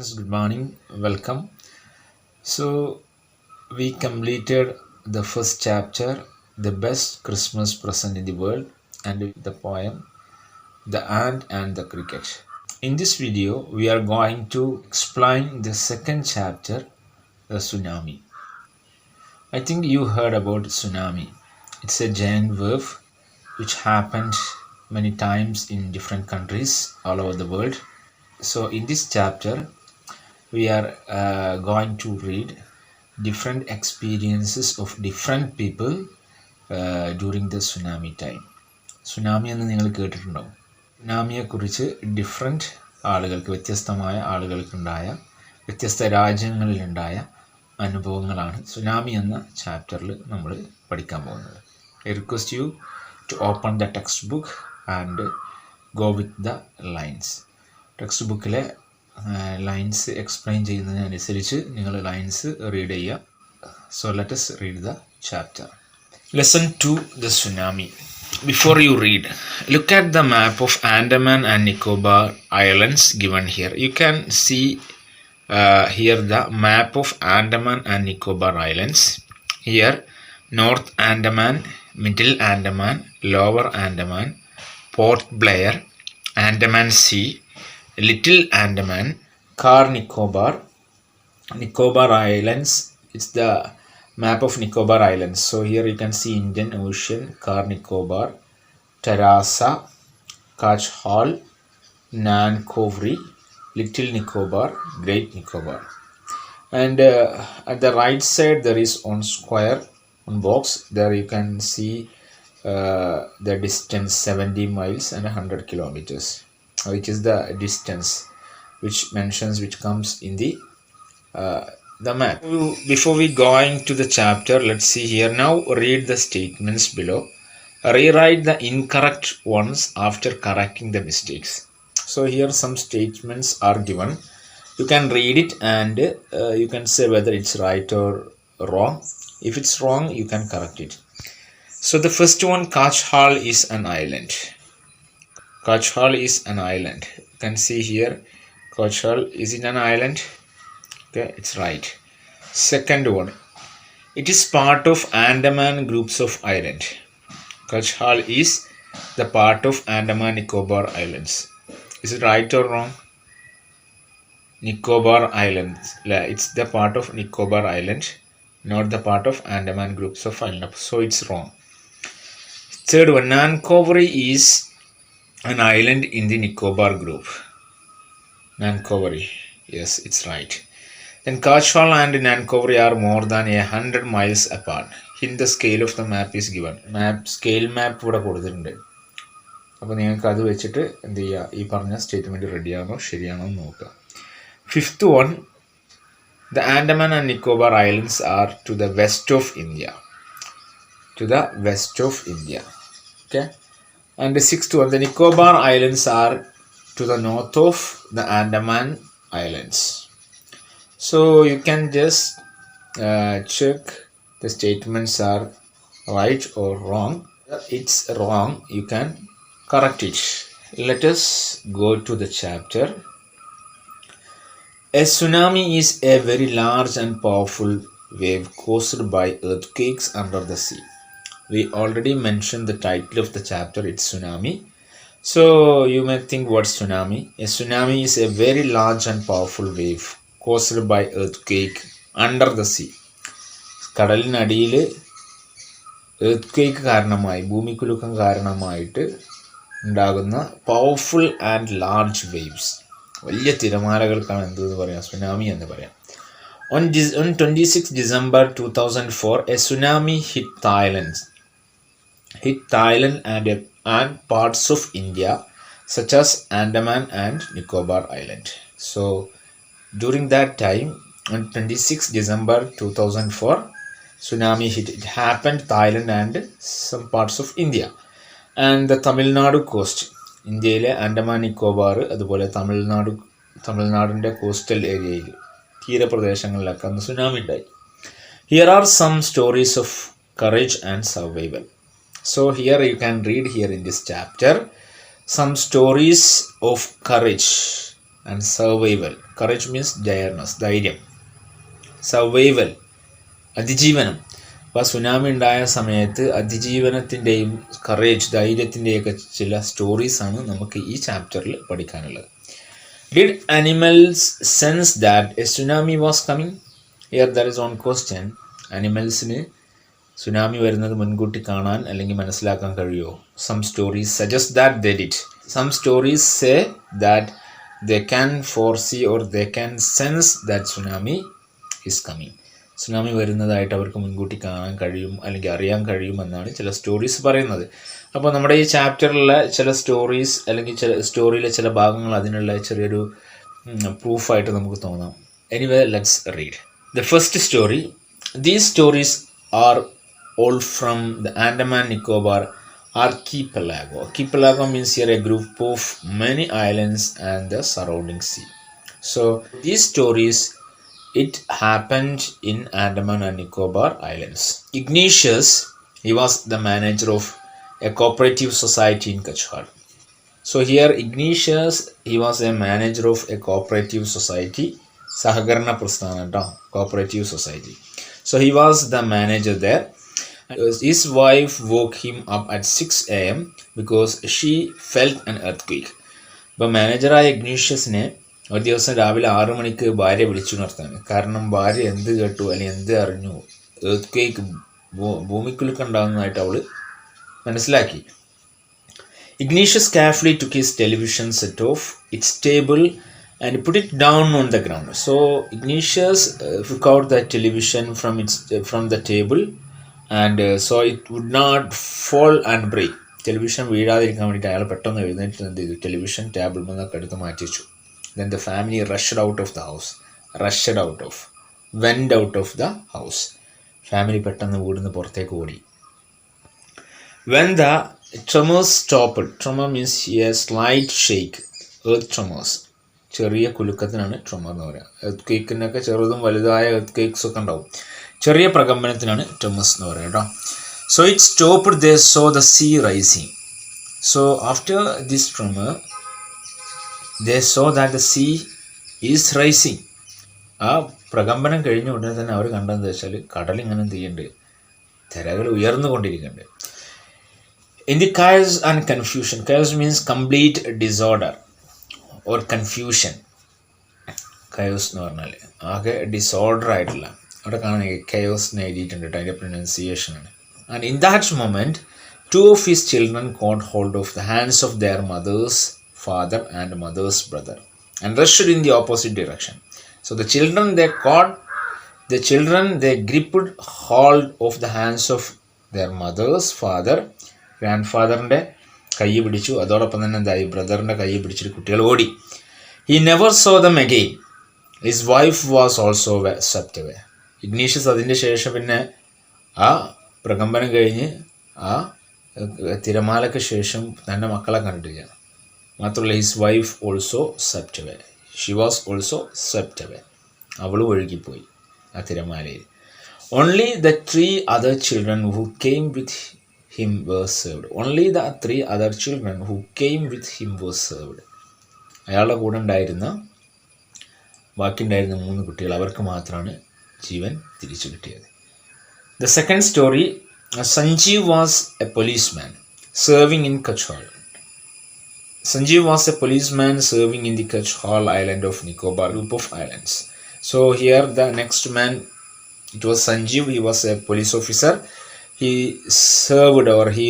friends, good morning, welcome. So, we completed the first chapter, The Best Christmas Present in the World, and the poem, The Ant and the Cricket. In this video, we are going to explain the second chapter, The Tsunami. I think you heard about tsunami. It's a giant wave which happened many times in different countries all over the world. So, in this chapter, we are going to read different experiences of different people during the tsunami time. Tsunami എന്ന് നിങ്ങൾ കേട്ടിട്ടുണ്ടാവും. സുനാമിയെക്കുറിച്ച് different ആളുകൾക്ക്, വ്യത്യസ്തമായ ആളുകൾക്കുണ്ടായ, വ്യത്യസ്ത രാജ്യങ്ങളിലുണ്ടായ അനുഭവങ്ങളാണ് tsunami എന്ന ചാപ്റ്ററിൽ നമ്മൾ പഠിക്കാൻ പോകുന്നത്. I request you to open the textbook and go with the lines. Text ബുക്കിലെ ലൈൻസ് എക്സ്പ്ലെയിൻ ചെയ്യുന്നതിനനുസരിച്ച് നിങ്ങൾ ലൈൻസ് റീഡ് ചെയ്യുക. So let us read the chapter. Lesson 2, the tsunami. Before you read, look at the map of Andaman and Nicobar Islands given here. You can see here the map of Andaman and Nicobar Islands. Here, North Andaman, Middle Andaman, Lower Andaman, Port Blair, Andaman Sea, Little Andaman, Car Nicobar, Nicobar Islands. It's the map of Nicobar Islands. So here you can see Indian Ocean, Car Nicobar, Terasa, Kach Hall, Nankovri, Little Nicobar, Great Nicobar. And at the right side there is one square, one box. There you can see the distance 70 miles and 100 kilometers. Which is the distance which comes in the map. Before we going to the chapter, let's see here. Now read the statements below. Rewrite the incorrect ones after correcting the mistakes. So here some statements are given. You can read it and you can say whether it's right or wrong. If it's wrong, you can correct it. So the first one, Kach Hall is an island. Kach Hall is an island. You can see here, Kach Hall is in an island. Okay, it's right. Second one, it is part of Andaman groups of island. Kach Hall is the part of Andaman Nicobar Islands. Is it right or wrong? Nicobar Islands. It's the part of Nicobar Island, not the part of Andaman groups of island. So it's wrong. Third one, Nankovri is an island in the Nicobar group. Nankovri. Yes, it's right. Then Kach Hall and Nankovri are more than 100 miles apart. Here the scale of the map is given. Scale map ഇവിടെ കൊടുത്തിട്ടുണ്ട്. അപ്പോൾ നിങ്ങൾക്ക് അത് വെച്ചിട്ട് എന്ത് ചെയ്യുക, ഈ പറഞ്ഞ സ്റ്റേറ്റ്മെൻറ്റ് റെഡിയാണോ ശരിയാണോ എന്ന് നോക്കുക. Fifth one, the Andaman and Nicobar Islands are to the west of India. To the west of India. Okay. And the sixth one, the Nicobar Islands are to the north of the Andaman Islands. So you can just check the statements are right or wrong. If it's wrong, you can correct it. Let us go to the chapter. A tsunami is a very large and powerful wave caused by earthquakes under the sea. We already mentioned the title of the chapter, it's tsunami. So you may think, what's tsunami? A tsunami is a very large and powerful wave caused by earthquake under the sea. കടലിനടിയിൽ earth കാരണമായി, ഭൂമികുലുക്കം കാരണമായിട്ട് ഉണ്ടാകുന്ന powerful and large waves, വലിയ തിരമാലകൾക്കാണ് എന്തെന്ന് പറയാം, tsunami എന്ന് പറയാം. On 26 December 2004, a tsunami hit Thailand and parts of India such as Andaman and Nicobar Island. So during that time, on 26 December 2004, tsunami hit. It happened Thailand and some parts of India and the Tamil Nadu coast. ഇന്ത്യയിലെ ആൻഡമാൻ നിക്കോബാർ, അതുപോലെ തമിഴ്നാടിൻ്റെ coastal ഏരിയയിൽ, തീരപ്രദേശങ്ങളിലൊക്കെ അന്ന് tsunami ഉണ്ടായി. Here are some stories of courage and survival. So here you can read here in this chapter some stories of courage and survival. Courage means dareness, ധൈര്യം. Survival, അതിജീവനം. അപ്പോൾ tsunami ഉണ്ടായ സമയത്ത് അതിജീവനത്തിൻ്റെയും കറേജ്, ധൈര്യത്തിൻ്റെയൊക്കെ ചില സ്റ്റോറീസാണ് നമുക്ക് ഈ ചാപ്റ്ററിൽ പഠിക്കാനുള്ളത്. Did animals sense that a tsunami was coming? Here there is one question. Animalsന് സുനാമി വരുന്നത് മുൻകൂട്ടി കാണാൻ അല്ലെങ്കിൽ മനസ്സിലാക്കാൻ കഴിയുമോ? Some stories suggest that they did. Some stories say that they can foresee or they can sense that tsunami is coming. Tsunami വരുന്നതായിട്ട് അവർക്ക് മുൻകൂട്ടി കാണാൻ കഴിയും അല്ലെങ്കിൽ അറിയാൻ കഴിയുമെന്നാണ് ചില സ്റ്റോറീസ് പറയുന്നത്. അപ്പോൾ നമ്മുടെ ഈ ചാപ്റ്ററിലെ ചില സ്റ്റോറീസ് അല്ലെങ്കിൽ ചില സ്റ്റോറിയിലെ ചില ഭാഗങ്ങൾ അതിനുള്ള ചെറിയൊരു പ്രൂഫായിട്ട് നമുക്ക് തോന്നാം. Anyway let's read the first story. These stories R all from the Andaman Nicobar archipelago. Archipelago means here a group of many islands and the surrounding sea. So these stories, it happened in Andaman and Nicobar Islands. Ignatius, he was the manager of a cooperative society in Kachhar. So here Ignatius, he was a manager of a cooperative society, Sahakarana Prasthana cooperative society. So he was the manager there. His wife woke him up at 6 a.m. because she felt an earthquake. അപ്പോൾ മാനേജറായ ഇഗ്നീഷ്യസിനെ ഒരു ദിവസം രാവിലെ 6 മണിക്ക് ഭാര്യ വിളിച്ചുണർത്താണ്. കാരണം ഭാര്യ എന്ത് കേട്ടു അല്ലെങ്കിൽ എന്ത് അറിഞ്ഞു, എർത്ത് ഭൂമിക്കുലുക്കം ഉണ്ടാകുന്നതായിട്ട് അവൾ മനസ്സിലാക്കി. Ignatius carefully took his television set off its table and put it down on the ground. So Ignatius took out the television from the table and so it would not fall and break. Television വീഴാതിരിക്കാൻ വേണ്ടിയിട്ട് അയാൾ പെട്ടെന്ന് എഴുന്നേറ്റ് എന്ത് ചെയ്തു, television table നിന്നൊക്കെ എടുത്ത് മാറ്റി വെച്ചു. Then the family rushed out of the house. Went out of the house. Family പെട്ടെന്ന് വീടിന്ന് പുറത്തേക്ക് ഓടി. When the tremors stopped, tremor means a slight shake, earth tremors. ചെറിയ കുലുക്കത്തിനാണ് ട്രെമർ എന്ന് പറയുക. എർത്ത് ക്വേക്കിനൊക്കെ ചെറുതും വലുതായ എർത്ത് ക്വേക്സ് ഒക്കെ ഉണ്ടാവും. ചെറിയ പ്രകമ്പനത്തിനാണ് ട്രെമേഴ്സ് എന്ന് പറയുക കേട്ടോ. So it stopped, they saw the sea rising. So after this tremor, they saw that the sea is rising. ആ പ്രകമ്പനം കഴിഞ്ഞ ഉടനെ തന്നെ അവർ കണ്ടതെന്ന് വെച്ചാൽ കടലിങ്ങനെ എന്ത് ചെയ്യുന്നുണ്ട്, തിരകൾ ഉയർന്നുകൊണ്ടിരിക്കുന്നുണ്ട്. In the chaos and confusion, chaos means complete disorder or confusion. chaos എന്ന് പറഞ്ഞാൽ ആകെ ഡിസോർഡർ ആയിട്ടുള്ള, അവിടെ കാണാൻ chaos എഴുതിയിട്ടുണ്ട് കേട്ടോ, അതിൻ്റെ പ്രൊനൗൺസിയേഷൻ ആണ്. And in that moment, 2 of his children caught hold of the hands of their mother's father and mother's brother and rushed in the opposite direction. So the children they gripped hold of the hands of their mother's father. ഗ്രാൻഡ്ഫാദറിൻ്റെ കൈ പിടിച്ചു, അതോടൊപ്പം തന്നെ എന്തായി, ബ്രദറിൻ്റെ കൈ പിടിച്ചിട്ട് കുട്ടികൾ ഓടി. He never saw them again. His wife was also swept away. Ignatius അതിൻ്റെ ശേഷം പിന്നെ ആ പ്രകമ്പനം കഴിഞ്ഞ് ആ തിരമാലയ്ക്ക് ശേഷം തൻ്റെ മക്കളെ കണ്ടിട്ടില്ല. മാത്രമല്ല his wife also swept away. She was also swept away. അവൾ ഒഴുകിപ്പോയി ആ തിരമാലയിൽ. Only the 3 other children who came with him were saved. Only the 3 other children who came with him were saved. അയാളുടെ കൂടെ ഉണ്ടായിരുന്ന ബാക്കിയുണ്ടായിരുന്ന 3 കുട്ടികൾ, അവർക്ക് മാത്രമാണ് ജീവൻ തിരിച്ചു കിട്ടിയത്. The second story, Sanjeev was a policeman serving in Kachhal. Sanjeev was a policeman serving in the Kachhal island of Nicobar group of islands. So here the next man, it was Sanjeev. He was a police officer. He served or he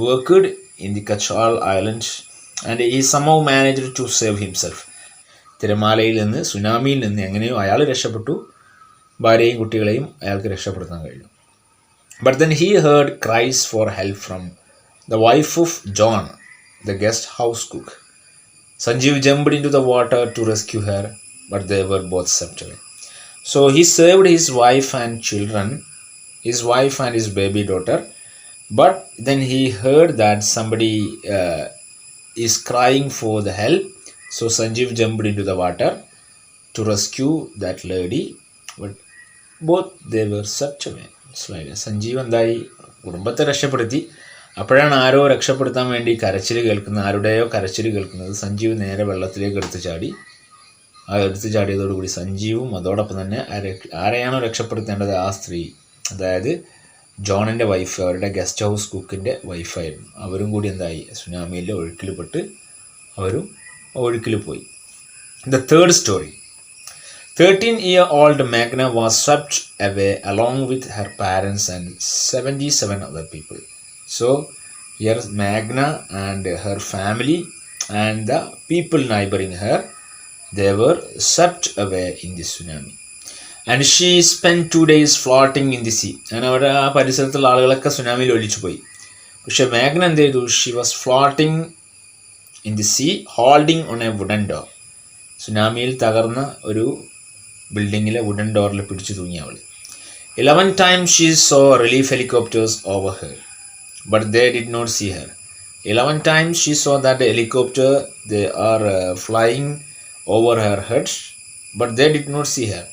worked in the Kachhal island and he somehow managed to save himself. തിരമാലയിൽ നിന്ന്, സുനാമിയിൽ നിന്ന് എങ്ങനെയോ അയാൾ രക്ഷപ്പെട്ടു. ഭാര്യയും കുട്ടികളെയും അയാൾക്ക് രക്ഷപ്പെടുത്താൻ കഴിഞ്ഞു. But then he heard cries for help from the wife of John, the guest house cook. Sanjeev jumped into the water to rescue her, but they were both swept away. So he saved his wife and children, his wife and his baby daughter. But then he heard that somebody is crying for the help. So Sanjeev jumped into the water to rescue that lady, but both they were swept away. Sanjeev എന്തായി, കുടുംബത്തെ രക്ഷപ്പെടുത്തി. അപ്പോഴാണ് ആരോ രക്ഷപ്പെടുത്താൻ വേണ്ടി കരച്ചിൽ കേൾക്കുന്നത്, ആരുടെയോ കരച്ചിൽ കേൾക്കുന്നത്. സഞ്ജീവ് നേരെ വെള്ളത്തിലേക്ക് എടുത്ത് ചാടി ആ എടുത്ത് ചാടിയതോടുകൂടി സഞ്ജീവും അതോടൊപ്പം തന്നെ ആരെയാണോ രക്ഷപ്പെടുത്തേണ്ടത് ആ സ്ത്രീ, അതായത് ജോണിൻ്റെ വൈഫ്, അവരുടെ ഗസ്റ്റ് ഹൗസ് കുക്കിൻ്റെ വൈഫായിരുന്നു, അവരും കൂടി എന്തായി സുനാമിയിലെ ഒഴുക്കിൽപ്പെട്ട് അവരും ഒഴുക്കിൽ പോയി. The third story. 13-year-old Magna was swept away along with her parents and 77 other people. So here Magna and her family and the people neighboring her, they were swept away in the tsunami. And she spent 2 days floating in the sea. അങ്ങനെ അവിടെ ആ പരിസരത്തുള്ള ആളുകളൊക്കെ സുനാമിയിൽ ഒലിച്ചു പോയി. പക്ഷെ മാഗ്ന എന്ത് ചെയ്തു? She was floating in the sea holding on a wooden door. സുനാമിയിൽ തകർന്ന ഒരു ബിൽഡിങ്ങിലെ വുഡൻ ഡോറിൽ പിടിച്ചു തൂങ്ങി അവൾ. 11 times she saw relief helicopters over her, but they did not see her. 11 times she saw that the helicopter, they are flying over her head, but they did not see her.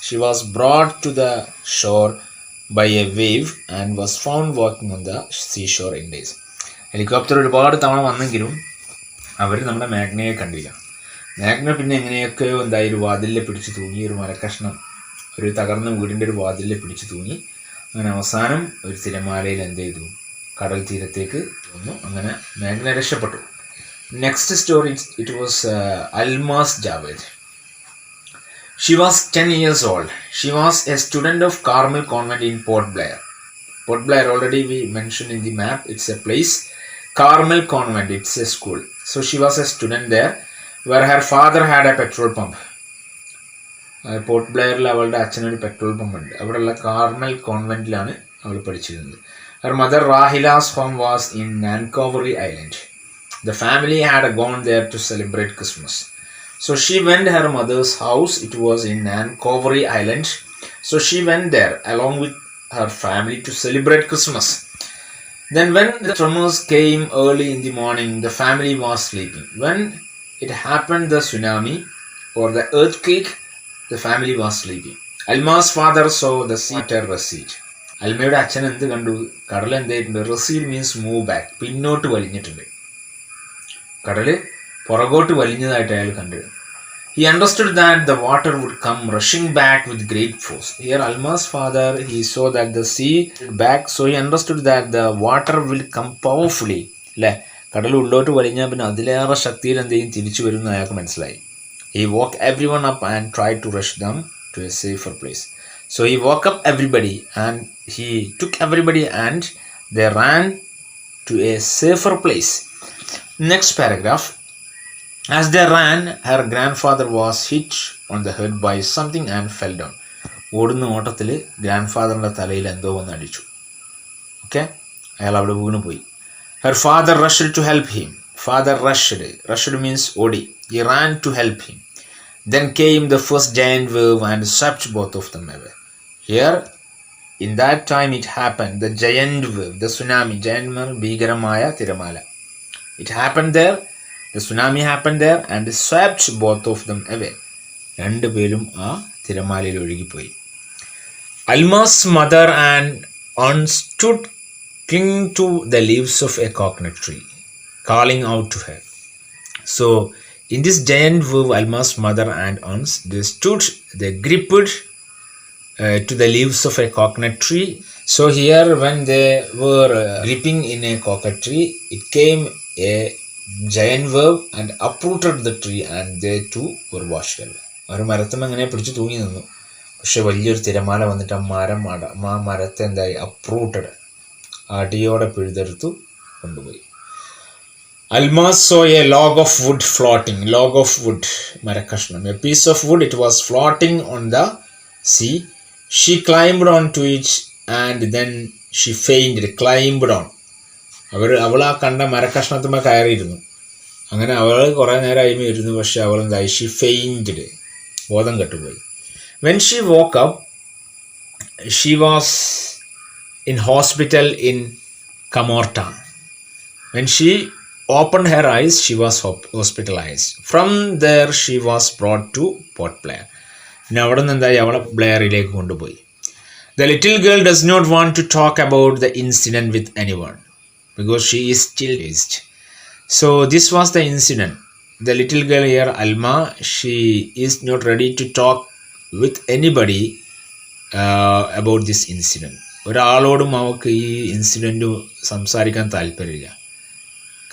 She was brought to the shore by a wave and was found walking on the seashore in days. Helicopter ഒരുപാട് തവണ വന്നെങ്കിലും അവർ നമ്മുടെ മാഗ്നയെ കണ്ടില്ല. Magna പിന്നെ എങ്ങനെയൊക്കെയോ എന്തായി ഒരു വാതിലിൽ പിടിച്ച് തൂങ്ങി, ഒരു മരക്കഷ്ണം, ഒരു തകർന്ന വീടിൻ്റെ ഒരു വാതിലിൽ പിടിച്ച് തൂങ്ങി. അങ്ങനെ അവസാനം ഒരു തിരമാലയിൽ എന്ത് ചെയ്തു? കടൽ തീരത്തേക്ക് വന്നു. അങ്ങനെ മാഗ്ന രക്ഷപ്പെട്ടു. Next story, it was Almas Javed. She was 10 years old. She was a student of Carmel Convent in Port Blair. Port Blair, already we mentioned in the map, it's a place. Carmel Convent, it's a school. So she was a student there, where her father had a petrol pump. പോർട്ട് ബ്ലെയറിൽ അവളുടെ അച്ഛനൊരു petrol pump ഉണ്ട്. അവിടെയുള്ള Carmel കോൺവെൻറ്റിലാണ് അവൾ പഠിച്ചിരുന്നത്. Her mother Rahila's home was in Nancovery Island. The family had gone there to celebrate Christmas. So she went her mother's house. It was in Nancovery Island. So she went there along with her family to celebrate Christmas. Then when the tremors came early in the morning, the family was sleeping. When it happened, the tsunami or the earthquake, the family was sleeping. Alma's father saw the sea water recede. അൽമയുടെ അച്ഛൻ എന്ത് കണ്ടു? കടൽ എന്തായിട്ടുണ്ട്? റെസീഡ് means move back, പിന്നോട്ട് വലിഞ്ഞിട്ടുണ്ട്. കടല് പുറകോട്ട് വലിഞ്ഞതായിട്ട് അയാൾ കണ്ടു. He understood that the water would come rushing back with great force. Here Alma's father, he saw that the sea back, so he understood that the water will come powerfully. അല്ലേ, കടൽ ഉള്ളോട്ട് വലിഞ്ഞാൽ പിന്നെ അതിലേറെ ശക്തിയിൽ എന്തെങ്കിലും തിരിച്ചു വരുമെന്ന് അയാൾക്ക് മനസ്സിലായി. He woke everyone up and tried to rush them to a safer place. So he woke up everybody and he took everybody and they ran to a safer place. Next paragraph. As they ran, her grandfather was hit on the head by something and fell down. ഓടുന്ന ഓട്ടത്തിൽ grand ഫാദറിൻ്റെ തലയിൽ എന്തോ വന്ന് അടിച്ചു. Okay, അയാൾ അവിടെ വീണ് പോയി. Her father rushed to help him. Father rushed. Rushed means ഓടി. He ran to help him. Then came the first giant wave and swept both of them away. Here, in that time it happened, the giant wave, the tsunami, giant means ഭീകരമായ തിരമാല. It happened there. The tsunami happened there and swept both of them away. രണ്ടുപേരും ആ തിരമാലയിൽ ഒഴുകിപ്പോയി. Alma's mother and aunt stood clinging to the leaves of a coconut tree, calling out to her. So, in this giant wave, Alma's mother and aunts, they stood, they gripped to the leaves of a coconut tree. So here, when they were gripping in a coconut tree, it came a giant wave and uprooted the tree and they too were washed away. ഒരു മരത്തമ്മ അങ്ങനെ പിടിച്ച് തൂങ്ങി നിന്നു. പക്ഷെ വലിയൊരു തിരമാല വന്നിട്ട് ആ മരത്തെ എന്തായി? അപ്രൂട്ടഡ്, അടിയോടെ പിഴുതെടുത്തു കൊണ്ടുപോയി. Alma saw a log of wood floating. Log of wood, മരക്കഷ്ണം. A piece of wood, it was floating on the sea. She climbed onto it and then she fainted. Climbed on. അവൾ ആ കണ്ട മരക്കഷ്ണത്തുമ്മ കയറിയിരുന്നു. അങ്ങനെ അവൾ കുറേ നേരം അയിമ ഇരുന്നു. പക്ഷെ അവൾ എന്തായി? ഷി ഫെയിൻറ്റഡ്, ബോധം കെട്ടുപോയി. When she woke up, she was in hospital in Camorta. When she opened her eyes, she was hospitalized. From there, she was brought to Port Blair. പിന്നെ അവിടെ നിന്ന് എന്തായി? അവളെ ബ്ലെയറിലേക്ക് കൊണ്ടുപോയി. The little girl does not want to talk about the incident with anyone because she is still dazed. So this was the incident. the little girl here, Alma, she is not ready to talk with anybody about this incident. ഒരാളോടും അവൾക്ക് ഈ incident സംസാരിക്കാൻ താല്പര്യമില്ല.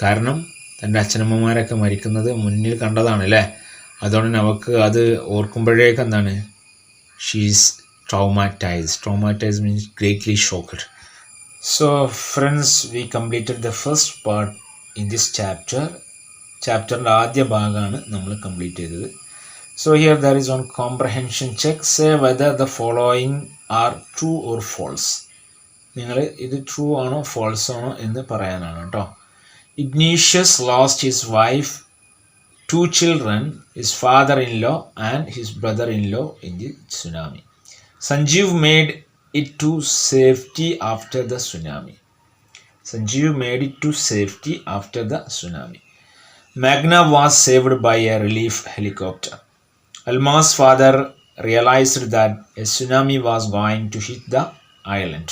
കാരണം തൻ്റെ അച്ഛനമ്മമാരൊക്കെ മരിക്കുന്നത് മുന്നിൽ കണ്ടതാണ് അല്ലേ. അതുകൊണ്ട് തന്നെ അവൾക്ക് അത് ഓർക്കുമ്പോഴേക്ക് എന്താണ്, she's traumatized means greatly shocked. So friends, we completed the first part in this chapter. ചാപ്റ്ററിൻ്റെ ആദ്യ ഭാഗമാണ് നമ്മൾ കംപ്ലീറ്റ് ചെയ്തത്. So here there is one comprehension check. Say whether the following are true or false. നിങ്ങൾ ഇത് true ആണോ false ആണോ എന്ന് പറയാനാണ് കേട്ടോ. Ignatius lost his wife, 2 children, his father-in-law and his brother-in-law in the tsunami. Sanjeev made it to safety after the tsunami. Magna was saved by a relief helicopter. Alma's father realized that a tsunami was going to hit the island.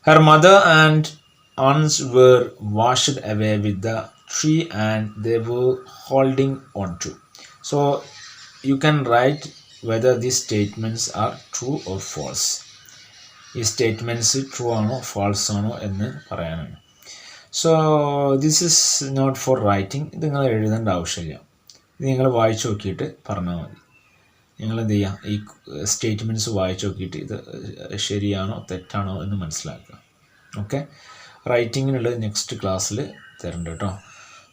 Her mother and aunts were washed away with the tree and they were holding on to. So you can write whether these statements are true or false. ഈ statements true ആണോ false ആണോ എന്ന് പറയാനാണ്. So this is not for writing. ഇത് നിങ്ങൾ എഴുതേണ്ട ആവശ്യമില്ല. ഇത് നിങ്ങൾ വായിച്ചു നോക്കിയിട്ട് പറഞ്ഞാൽ മതി. നിങ്ങൾ എന്ത് ചെയ്യുക, ഈ സ്റ്റേറ്റ്മെൻറ്റ്സ് വായിച്ചു നോക്കിയിട്ട് ഇത് ശരിയാണോ തെറ്റാണോ എന്ന് മനസ്സിലാക്കുക. ഓക്കെ, റൈറ്റിങ്ങിനുള്ളത് നെക്സ്റ്റ് ക്ലാസ്സിൽ തരുന്നുണ്ട് കേട്ടോ.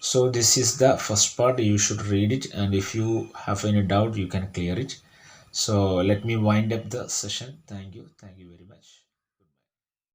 So this is the first part. You should read it, and if you have any doubt you can clear it. So let me wind up the session. Thank you very much.